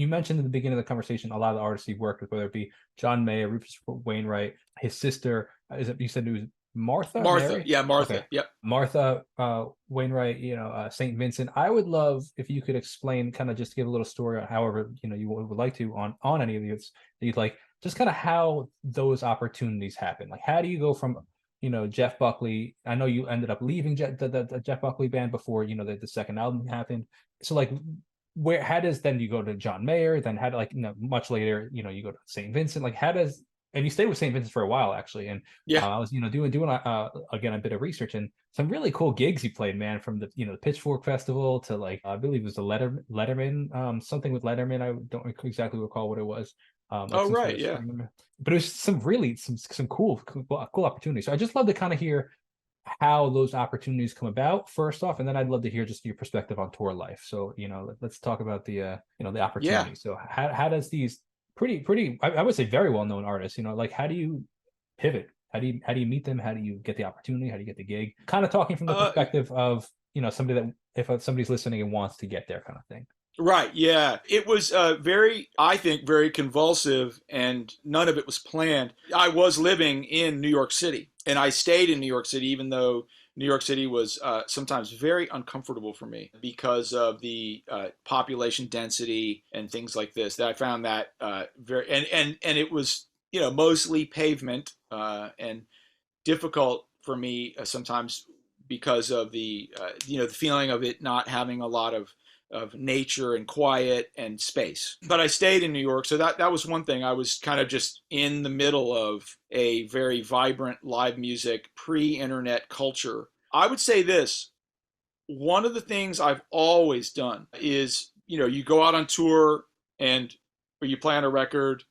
you mentioned in the beginning of the conversation a lot of the artists you've worked with, whether it be John Mayer, Rufus Wainwright, his sister, is it, you said it was Martha, Martha. Mary? Yeah, Okay. Martha. Yep. Martha Wainwright, St. Vincent. I would love if you could explain, kind of just give a little story, however, you would like to on any of these that you'd like, just kind of how those opportunities happen. Like, how do you go from, Jeff Buckley? I know you ended up leaving the Jeff Buckley band before, the second album happened. So like, how does then you go to John Mayer, then how do, like, much later, you go to St. Vincent, like how does, and you stayed with St. Vincent for a while actually. And Yeah. I was, doing again a bit of research, and some really cool gigs you played, man, from the Pitchfork Festival to, like, I believe it was the Letterman, something with Letterman. I don't exactly recall what it was. Like Oh, some sort right. of Yeah. stream, but it was some cool opportunities. So I just love to kind of hear how those opportunities come about first off, and then I'd love to hear just your perspective on tour life. So let's talk about the Yeah. opportunity. So how does these pretty I would say very well known artists, like, how do you pivot? How do you meet them? How do you get the opportunity? How do you get the gig? Kind of talking from the Uh, perspective of somebody that, if somebody's listening and wants to get there, kind of thing. right. Yeah. It was I think, very convulsive, and none of it was planned. I was living in New York City, and I stayed in New York City, even though New York City was sometimes very uncomfortable for me because of the population density and things like this. That I found that very, and it was, mostly pavement, and difficult for me sometimes because of the feeling of it not having a lot of nature and quiet and space. But I stayed in New York, so that was one thing. I was kind of just in the middle of a very vibrant live music pre-internet culture. I would say this: one of the things I've always done is, you go out on tour, and or you play on a record,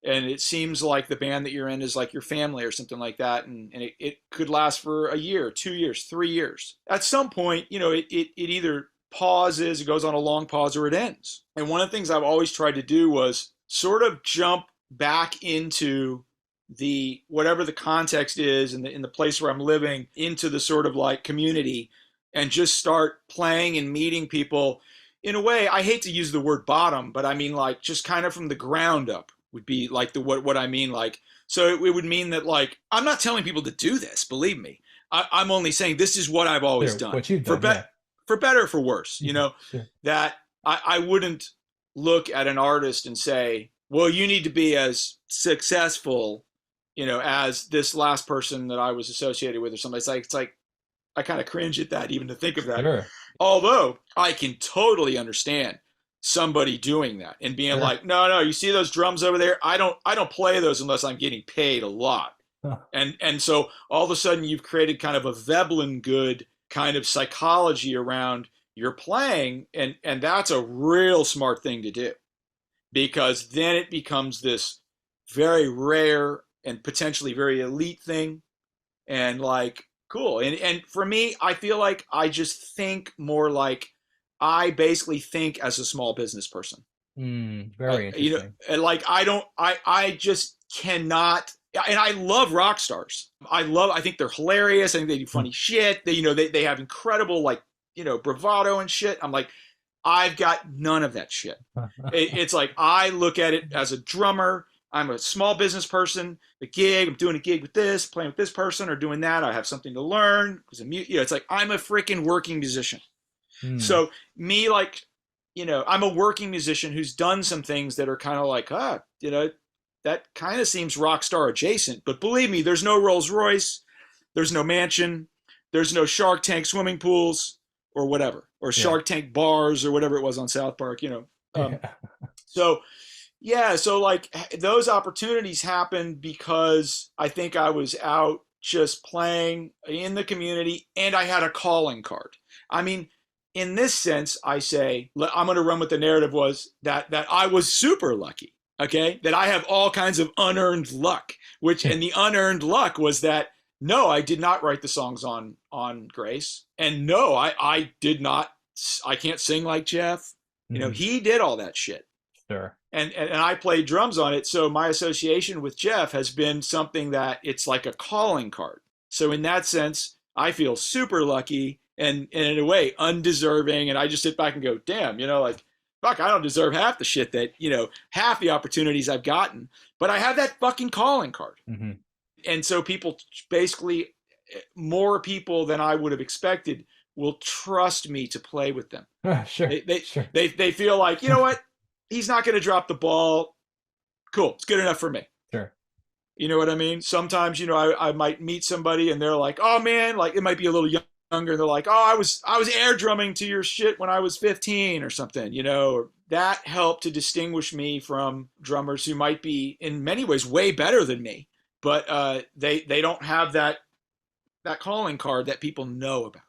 and it seems like the band that you're in is like your family or something like that, and it could last for a year, 2 years, 3 years. At some point, it either pauses, it goes on a long pause, or it ends. And one of the things I've always tried to do was sort of jump back into the whatever the context is in the place where I'm living, into the sort of like community, and just start playing and meeting people in a way. I hate to use the word bottom, but I mean, like, just kind of from the ground up would be like the what I mean. Like, so it would mean that, like, I'm not telling people to do this, believe me. I'm only saying this is what I've always Sure, done, what you've done, yeah. for better or for worse. Sure. That I wouldn't look at an artist and say, well, you need to be as successful, as this last person that I was associated with or something. It's like I kind of cringe at that, even to think of that. Sure. Although I can totally understand somebody doing that and being Sure. like, no, you see those drums over there? I don't play those unless I'm getting paid a lot. Huh. And so all of a sudden you've created kind of a Veblen good kind of psychology around your playing, and that's a real smart thing to do, because then it becomes this very rare and potentially very elite thing, and like, cool. And for me, I feel like I just think more like, I basically think as a small business person. Very interesting. And like, I just cannot. And I love rock stars. I think they're hilarious. I think they do funny shit. They have incredible, like, bravado and shit. I'm like, I've got none of that shit. It's like, I look at it as a drummer. I'm a small business person. The gig, I'm doing a gig with this, playing with this person, or doing that. I have something to learn because it's like, I'm a freaking working musician. Hmm. So me, like, I'm a working musician who's done some things that are kind of like, that kind of seems rock star adjacent. But believe me, there's no Rolls Royce, there's no mansion, there's no Shark Tank swimming pools or whatever, or Yeah. Shark Tank bars or whatever it was on South Park. Yeah. So yeah, so like, those opportunities happened because I think I was out just playing in the community, and I had a calling card. I mean, in this sense, I say, I'm going to run with the narrative was that I was super lucky. Okay, that I have all kinds of unearned luck, and the unearned luck was that, no, I did not write the songs on Grace, and no, I did not. I can't sing like Jeff. Mhm. He did all that shit. Sure. And I played drums on it. So my association with Jeff has been something that it's like a calling card. So in that sense, I feel super lucky and in a way undeserving. And I just sit back and go, damn, like, fuck, I don't deserve half the shit that, half the opportunities I've gotten, but I have that fucking calling card. Mm-hmm. And so people, basically, more people than I would have expected will trust me to play with them. Sure, They they sure. they feel like, you know what? He's not going to drop the ball. Cool. It's good enough for me. Sure. You know what I mean? Sometimes, I might meet somebody and they're like, oh man, like it might be a little younger. They're like, oh, I was air drumming to your shit when I was 15 or something, that helped to distinguish me from drummers who might be in many ways way better than me, but they don't have that calling card that people know about.